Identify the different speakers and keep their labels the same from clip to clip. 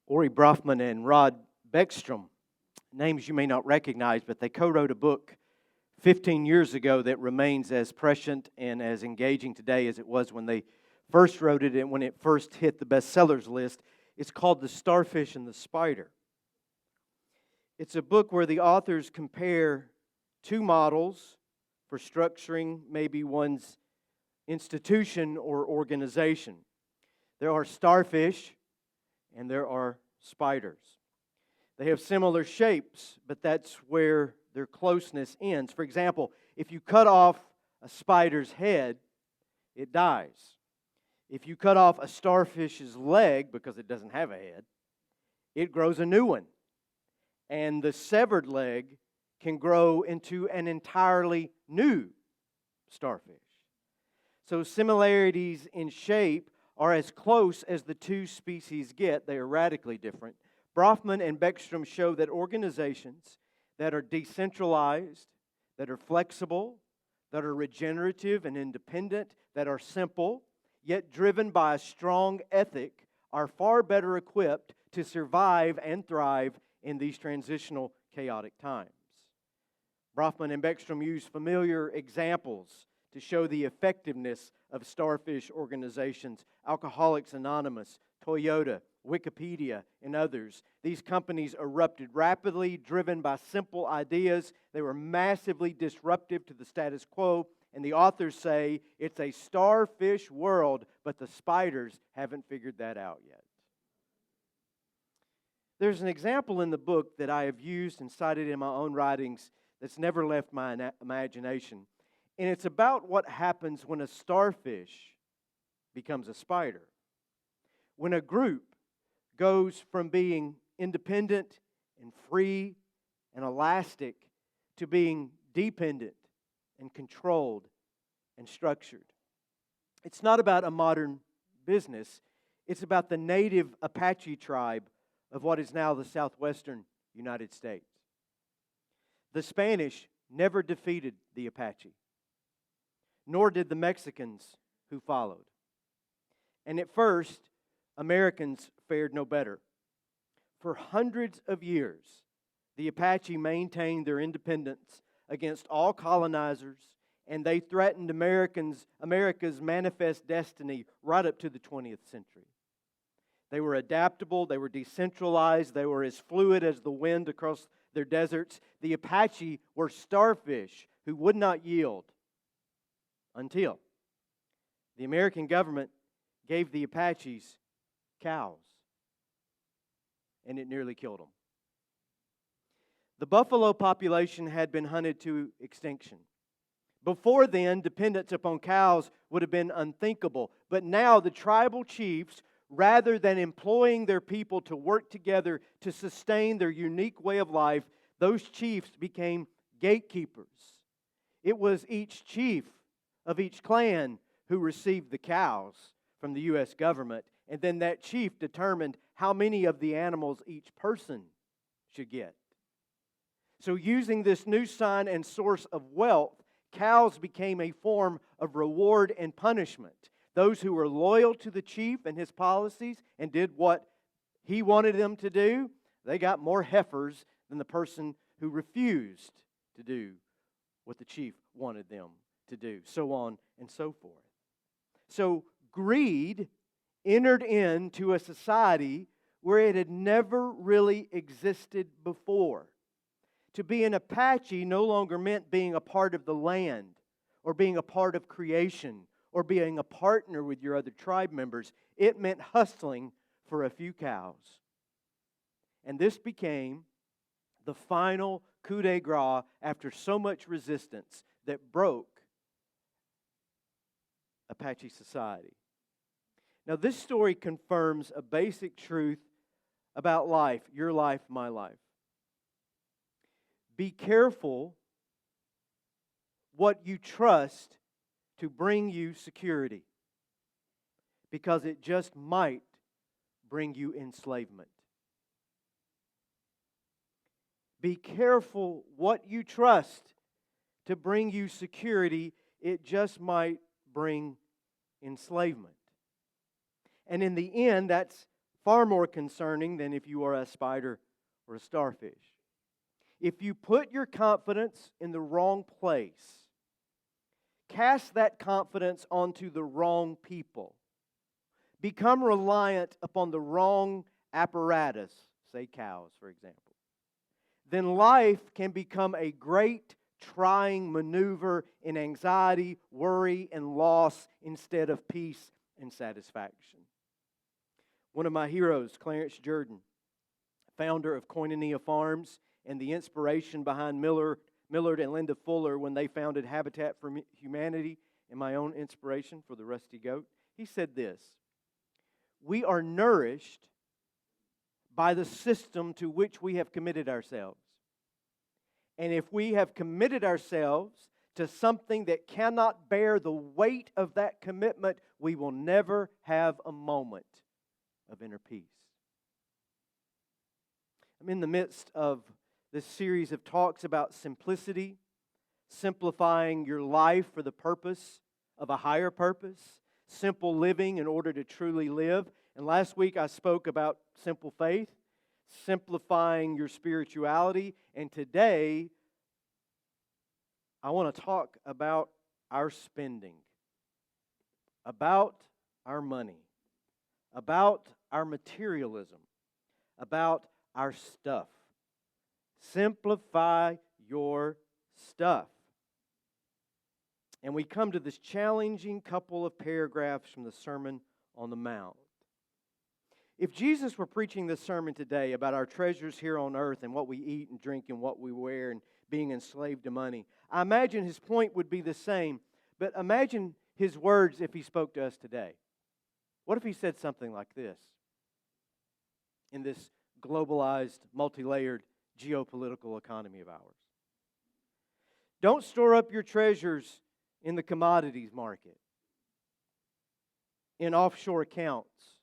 Speaker 1: Ori Brofman and Rod Beckstrom, names you may not recognize, but they co-wrote a book 15 years ago that remains as prescient and as engaging today as it was when they first wrote it and when it first hit the bestsellers list. It's called The Starfish and the Spider. It's a book where the authors compare two models for structuring maybe one's institution or organization. There are starfish and there are spiders. They have similar shapes, but that's where their closeness ends. For example, if you cut off a spider's head, it dies. If you cut off a starfish's leg, because it doesn't have a head, it grows a new one. And the severed leg can grow into an entirely new starfish. So similarities in shape are as close as the two species get. They are radically different. Brofman and Beckstrom show that organizations that are decentralized, that are flexible, that are regenerative and independent, that are simple, yet driven by a strong ethic, are far better equipped to survive and thrive in these transitional, chaotic times. Brofman and Beckstrom use familiar examples to show the effectiveness of starfish organizations: Alcoholics Anonymous, Toyota, Wikipedia, and others. These companies erupted rapidly, driven by simple ideas. They were massively disruptive to the status quo, and the authors say it's a starfish world, but the spiders haven't figured that out yet. There's an example in the book that I have used and cited in my own writings that's never left my imagination. And it's about what happens when a starfish becomes a spider. When a group goes from being independent and free and elastic to being dependent and controlled and structured. It's not about a modern business. It's about the native Apache tribe of what is now the southwestern United States. The Spanish never defeated the Apache, nor did the Mexicans who followed. And at first, Americans fared no better. For hundreds of years, the Apache maintained their independence against all colonizers, and they threatened America's manifest destiny right up to the 20th century. They were adaptable, they were decentralized, they were as fluid as the wind across their deserts. The Apache were starfish who would not yield until the American government gave the Apaches cows, and it nearly killed them. The buffalo population had been hunted to extinction. Before then, dependence upon cows would have been unthinkable. But now the tribal chiefs, rather than employing their people to work together to sustain their unique way of life, those chiefs became gatekeepers. It was each chief of each clan who received the cows from the U.S. government, and then that chief determined how many of the animals each person should get. So using this new sign and source of wealth, cows became a form of reward and punishment. Those who were loyal to the chief and his policies and did what he wanted them to do, they got more heifers than the person who refused to do what the chief wanted them to do, so on and so forth. So greed entered into a society where it had never really existed before. To be an Apache no longer meant being a part of the land or being a part of creation or being a partner with your other tribe members. It meant hustling for a few cows. And this became the final coup de grace after so much resistance that broke Apache society. Now, this story confirms a basic truth about life, your life, my life. Be careful what you trust to bring you security, because it just might bring you enslavement. Be careful what you trust to bring you security, it just might bring enslavement. And in the end, that's far more concerning than if you are a spider or a starfish. If you put your confidence in the wrong place, cast that confidence onto the wrong people, become reliant upon the wrong apparatus, say cows, for example, then life can become a great trying maneuver in anxiety, worry, and loss instead of peace and satisfaction. One of my heroes, Clarence Jordan, founder of Koinonia Farms and the inspiration behind Millard and Linda Fuller when they founded Habitat for Humanity, and my own inspiration for the Rusty Goat, he said this: "We are nourished by the system to which we have committed ourselves. And if we have committed ourselves to something that cannot bear the weight of that commitment, we will never have a moment of inner peace." I'm in the midst of this series of talks about simplicity, simplifying your life for the purpose of a higher purpose, simple living in order to truly live. And last week I spoke about simple faith, simplifying your spirituality. And today I want to talk about our spending, about our money, about our materialism, about our stuff. Simplify your stuff. And we come to this challenging couple of paragraphs from the Sermon on the Mount. If Jesus were preaching this sermon today about our treasures here on earth and what we eat and drink and what we wear and being enslaved to money, I imagine his point would be the same. But imagine his words if he spoke to us today. What if he said something like this in this globalized, multi-layered geopolitical economy of ours? Don't store up your treasures in the commodities market, in offshore accounts,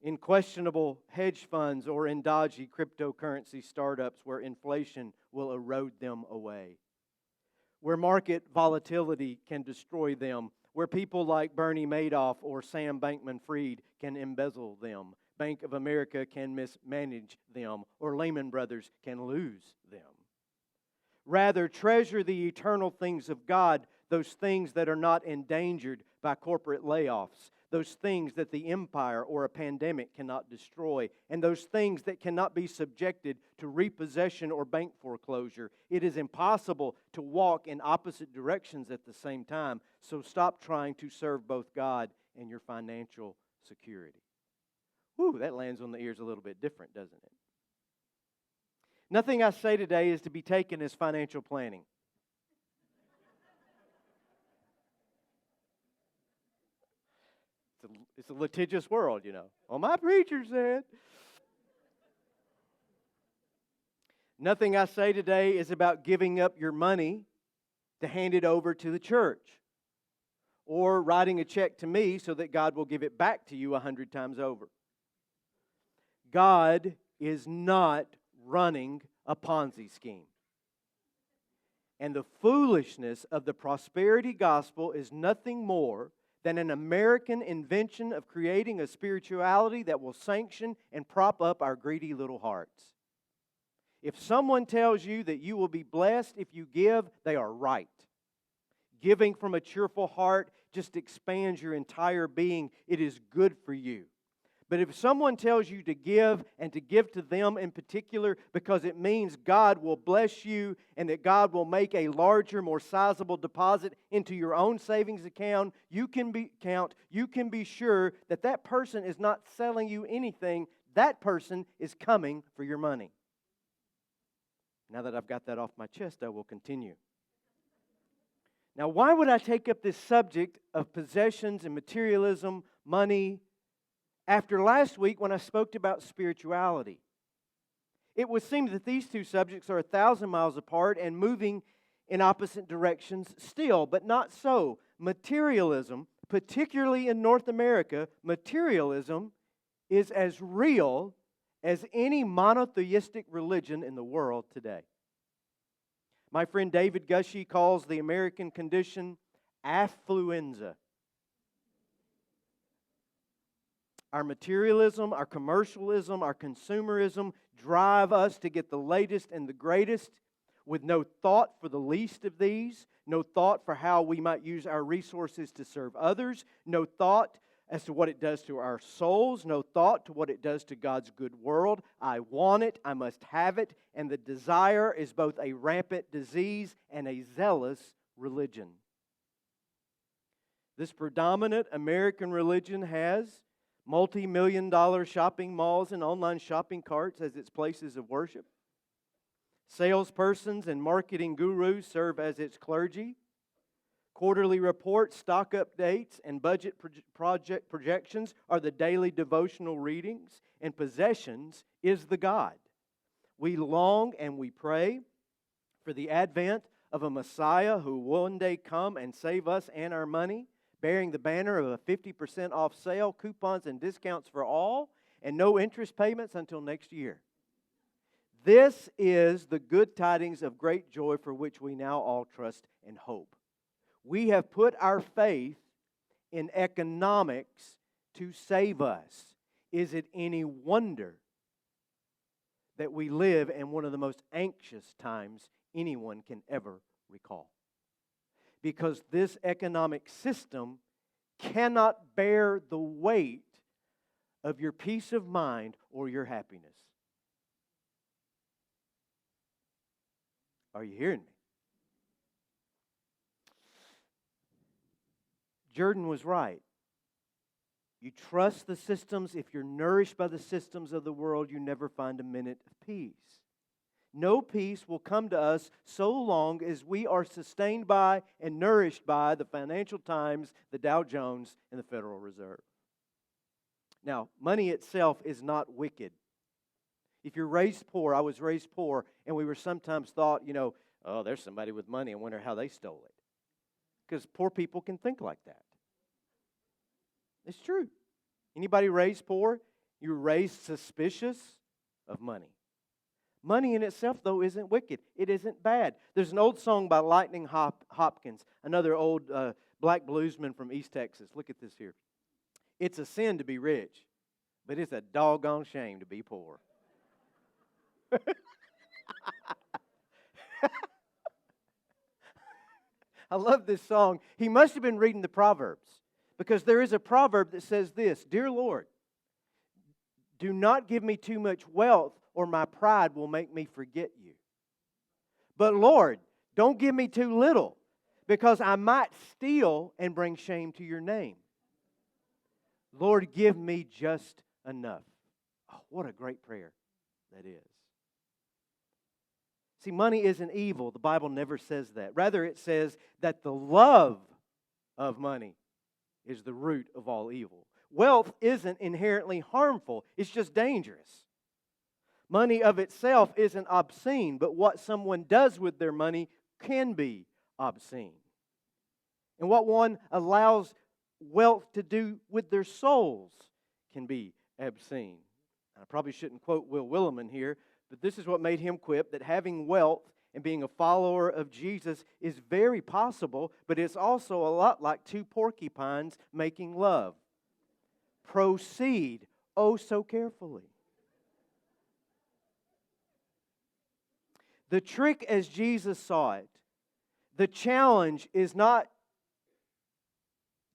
Speaker 1: in questionable hedge funds, or in dodgy cryptocurrency startups where inflation will erode them away, where market volatility can destroy them, where people like Bernie Madoff or Sam Bankman-Fried can embezzle them, Bank of America can mismanage them, or Lehman Brothers can lose them. Rather, treasure the eternal things of God, those things that are not endangered by corporate layoffs, those things that the empire or a pandemic cannot destroy, and those things that cannot be subjected to repossession or bank foreclosure. It is impossible to walk in opposite directions at the same time, so stop trying to serve both God and your financial security. Whew, that lands on the ears a little bit different, doesn't it? Nothing I say today is to be taken as financial planning. It's a litigious world, you know. Well, my preacher said. Nothing I say today is about giving up your money to hand it over to the church, or writing a check to me so that God will give it back to you 100 times over. God is not running a Ponzi scheme. And the foolishness of the prosperity gospel is nothing more than an American invention of creating a spirituality that will sanction and prop up our greedy little hearts. If someone tells you that you will be blessed if you give, they are right. Giving from a cheerful heart just expands your entire being. It is good for you. But if someone tells you to give, and to give to them in particular because it means God will bless you and that God will make a larger, more sizable deposit into your own savings account, you can be sure that that person is not selling you anything. That person is coming for your money. Now that I've got that off my chest, I will continue. Now, why would I take up this subject of possessions and materialism, money, after last week when I spoke about spirituality? It would seem that these two subjects are 1,000 miles apart and moving in opposite directions still, but not so. Materialism, particularly in North America, materialism is as real as any monotheistic religion in the world today. My friend David Gushee calls the American condition affluenza. Our materialism, our commercialism, our consumerism drive us to get the latest and the greatest with no thought for the least of these, no thought for how we might use our resources to serve others, no thought as to what it does to our souls, no thought to what it does to God's good world. I want it, I must have it, and the desire is both a rampant disease and a zealous religion. This predominant American religion has multi-million-dollar shopping malls and online shopping carts as its places of worship. Salespersons and marketing gurus serve as its clergy. Quarterly reports, stock updates, and budget projections are the daily devotional readings, and possessions is the God. We long and we pray for the advent of a Messiah who will one day come and save us and our money, bearing the banner of a 50% off sale, coupons and discounts for all, and no interest payments until next year. This is the good tidings of great joy for which we now all trust and hope. We have put our faith in economics to save us. Is it any wonder that we live in one of the most anxious times anyone can ever recall? Because this economic system cannot bear the weight of your peace of mind or your happiness. Are you hearing me? Jordan was right. You trust the systems. If you're nourished by the systems of the world, you never find a minute of peace. No peace will come to us so long as we are sustained by and nourished by the Financial Times, the Dow Jones, and the Federal Reserve. Now, money itself is not wicked. If you're raised poor, I was raised poor, and we were sometimes thought, oh, there's somebody with money. I wonder how they stole it. Because poor people can think like that. It's true. Anybody raised poor, you're raised suspicious of money. Money in itself, though, isn't wicked. It isn't bad. There's an old song by Lightning Hopkins, another old black bluesman from East Texas. Look at this here. It's a sin to be rich, but it's a doggone shame to be poor. I love this song. He must have been reading the Proverbs, because there is a proverb that says this: Dear Lord, do not give me too much wealth, or my pride will make me forget you. But Lord, don't give me too little, because I might steal and bring shame to your name. Lord, give me just enough. Oh, what a great prayer that is. See, money isn't evil. The Bible never says that. Rather, it says that the love of money is the root of all evil. Wealth isn't inherently harmful. It's just dangerous. Money of itself isn't obscene, but what someone does with their money can be obscene. And what one allows wealth to do with their souls can be obscene. I probably shouldn't quote Will Willimon here, but this is what made him quip, that having wealth and being a follower of Jesus is very possible, but it's also a lot like two porcupines making love. Proceed, oh so carefully. The trick, as Jesus saw it, the challenge is not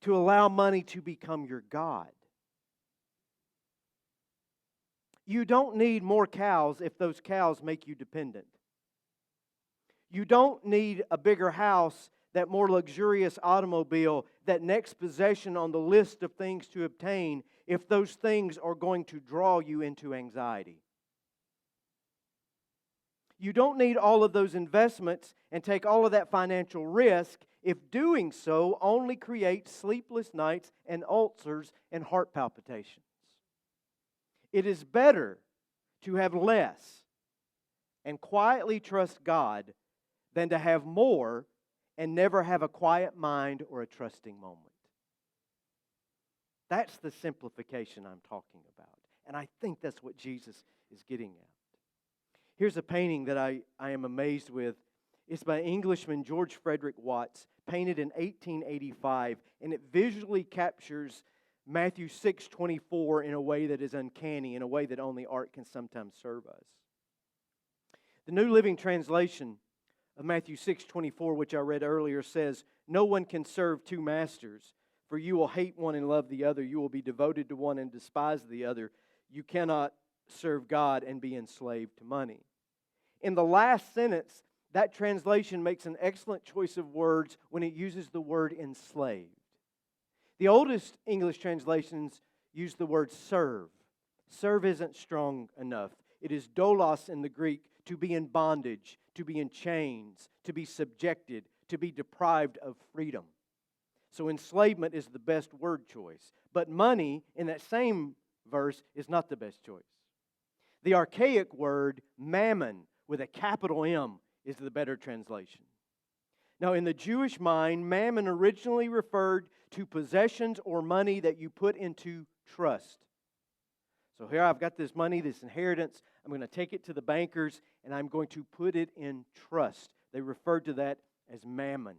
Speaker 1: to allow money to become your God. You don't need more cows if those cows make you dependent. You don't need a bigger house, that more luxurious automobile, that next possession on the list of things to obtain, if those things are going to draw you into anxiety. You don't need all of those investments and take all of that financial risk if doing so only creates sleepless nights and ulcers and heart palpitations. It is better to have less and quietly trust God than to have more and never have a quiet mind or a trusting moment. That's the simplification I'm talking about. And I think that's what Jesus is getting at. Here's a painting that I am amazed with. It's by Englishman George Frederick Watts, painted in 1885, and it visually captures Matthew 6:24 in a way that is uncanny, in a way that only art can sometimes serve us. The New Living Translation of Matthew 6:24, which I read earlier, says, "No one can serve two masters, for you will hate one and love the other. You will be devoted to one and despise the other. You cannot serve God and be enslaved to money." In the last sentence, that translation makes an excellent choice of words when it uses the word enslaved. The oldest English translations use the word serve. Serve isn't strong enough. It is doulos in the Greek, to be in bondage, to be in chains, to be subjected, to be deprived of freedom. So enslavement is the best word choice. But money, in that same verse, is not the best choice. The archaic word mammon, with a capital M, is the better translation. Now, in the Jewish mind, mammon originally referred to possessions or money that you put into trust. So here I've got this money, this inheritance. I'm going to take it to the bankers and I'm going to put it in trust. They referred to that as mammon.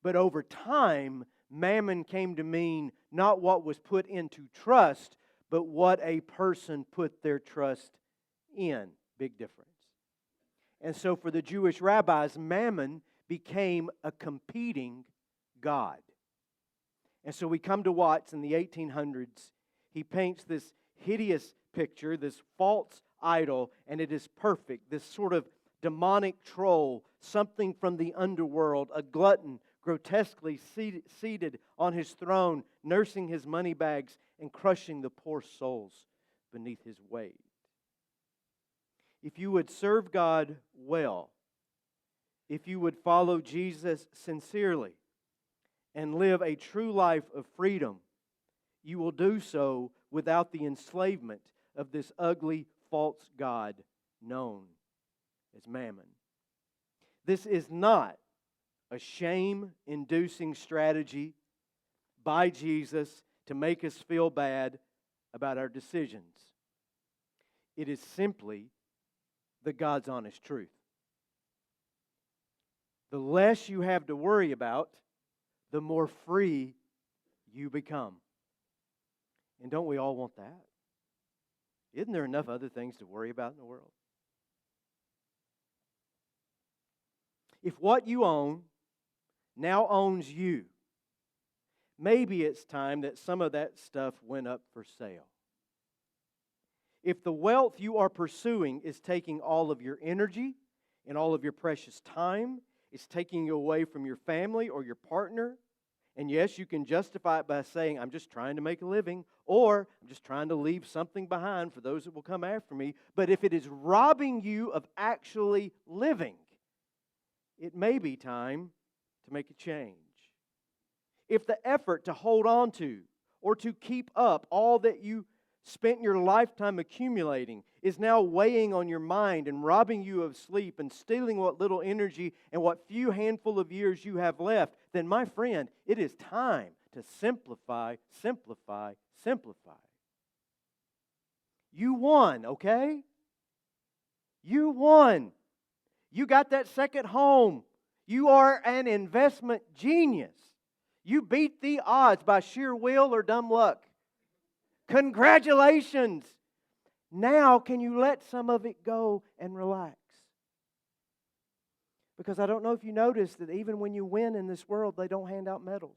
Speaker 1: But over time, mammon came to mean not what was put into trust, but what a person put their trust in. Big difference. And so for the Jewish rabbis, mammon became a competing god. And so we come to Watts in the 1800s. He paints this hideous picture, this false idol, and it is perfect. This sort of demonic troll, something from the underworld, a glutton, grotesquely seated on his throne, nursing his money bags and crushing the poor souls beneath his weight. If you would serve God well, if you would follow Jesus sincerely and live a true life of freedom, you will do so without the enslavement of this ugly false god known as mammon. This is not a shame-inducing strategy by Jesus to make us feel bad about our decisions. It is simply the God's honest truth. The less you have to worry about, the more free you become. And don't we all want that? Isn't there enough other things to worry about in the world? If what you own now owns you, maybe it's time that some of that stuff went up for sale. If the wealth you are pursuing is taking all of your energy and all of your precious time, it's taking you away from your family or your partner, and yes, you can justify it by saying, I'm just trying to make a living, or I'm just trying to leave something behind for those that will come after me. But if it is robbing you of actually living, it may be time to make a change. If the effort to hold on to or to keep up all that you spent your lifetime accumulating is now weighing on your mind and robbing you of sleep and stealing what little energy and what few handful of years you have left, then my friend, it is time to simplify, simplify, simplify. You won, okay? You won. You got that second home. You are an investment genius. You beat the odds by sheer will or dumb luck. Congratulations! Now can you let some of it go and relax? Because I don't know if you noticed that even when you win in this world, they don't hand out medals.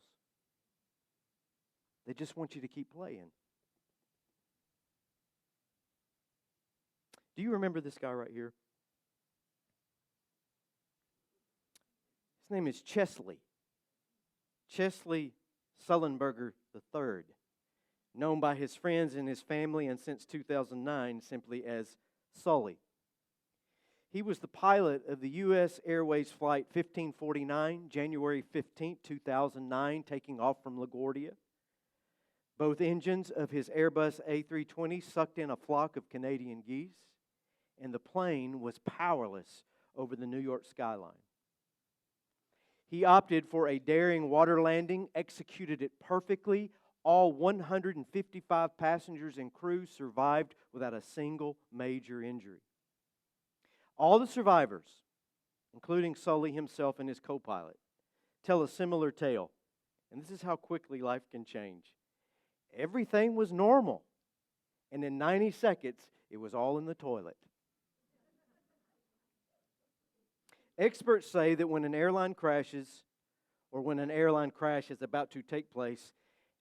Speaker 1: They just want you to keep playing. Do you remember this guy right here? His name is Chesley. Chesley Sullenberger III. Known by his friends and his family, and since 2009 simply as Sully. He was the pilot of the U.S. Airways Flight 1549, January 15, 2009, taking off from LaGuardia. Both engines of his Airbus A320 sucked in a flock of Canadian geese, and the plane was powerless over the New York skyline. He opted for a daring water landing, executed it perfectly. All 155 passengers and crew survived without a single major injury. All the survivors, including Sully himself and his co-pilot, tell a similar tale. And this is how quickly life can change. Everything was normal. And in 90 seconds, it was all in the toilet. Experts say that when an airline crashes, or when an airline crash is about to take place,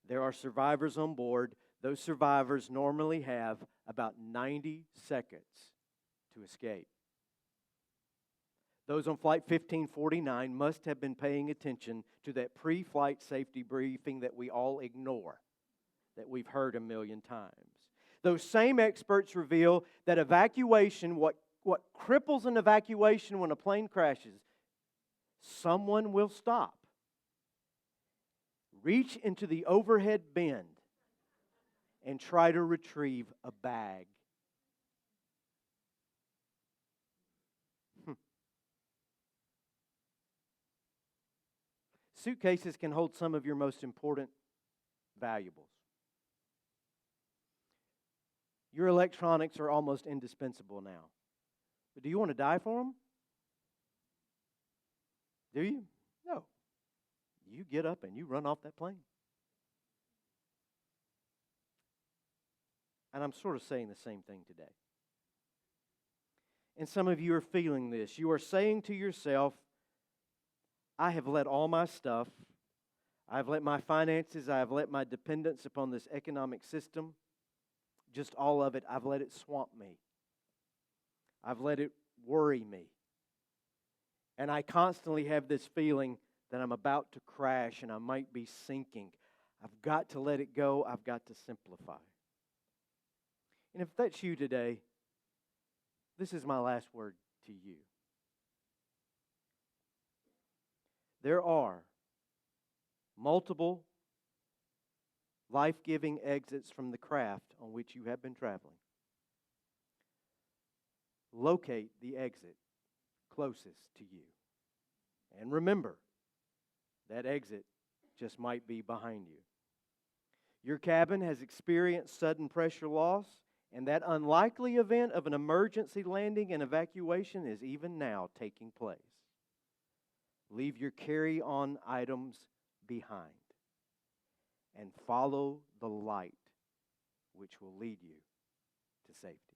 Speaker 1: there are survivors on board. Those survivors normally have about 90 seconds to escape. Those on Flight 1549 must have been paying attention to that pre-flight safety briefing that we all ignore, that we've heard a million times. Those same experts reveal that evacuation, what cripples an evacuation when a plane crashes, someone will stop, reach into the overhead bin, and try to retrieve a bag. Suitcases can hold some of your most important valuables. Your electronics are almost indispensable now. But do you want to die for them? Do you? No. You get up and you run off that plane. And I'm sort of saying the same thing today. And some of you are feeling this. You are saying to yourself, I have let all my stuff, I've let my finances, I've let my dependence upon this economic system, just all of it, I've let it swamp me. I've let it worry me. And I constantly have this feeling that I'm about to crash and I might be sinking. I've got to let it go. I've got to simplify. And if that's you today, this is my last word to you. There are multiple life-giving exits from the craft on which you have been traveling. Locate the exit closest to you. And remember, that exit just might be behind you. Your cabin has experienced sudden pressure loss, and that unlikely event of an emergency landing and evacuation is even now taking place. Leave your carry-on items behind and follow the light which will lead you to safety.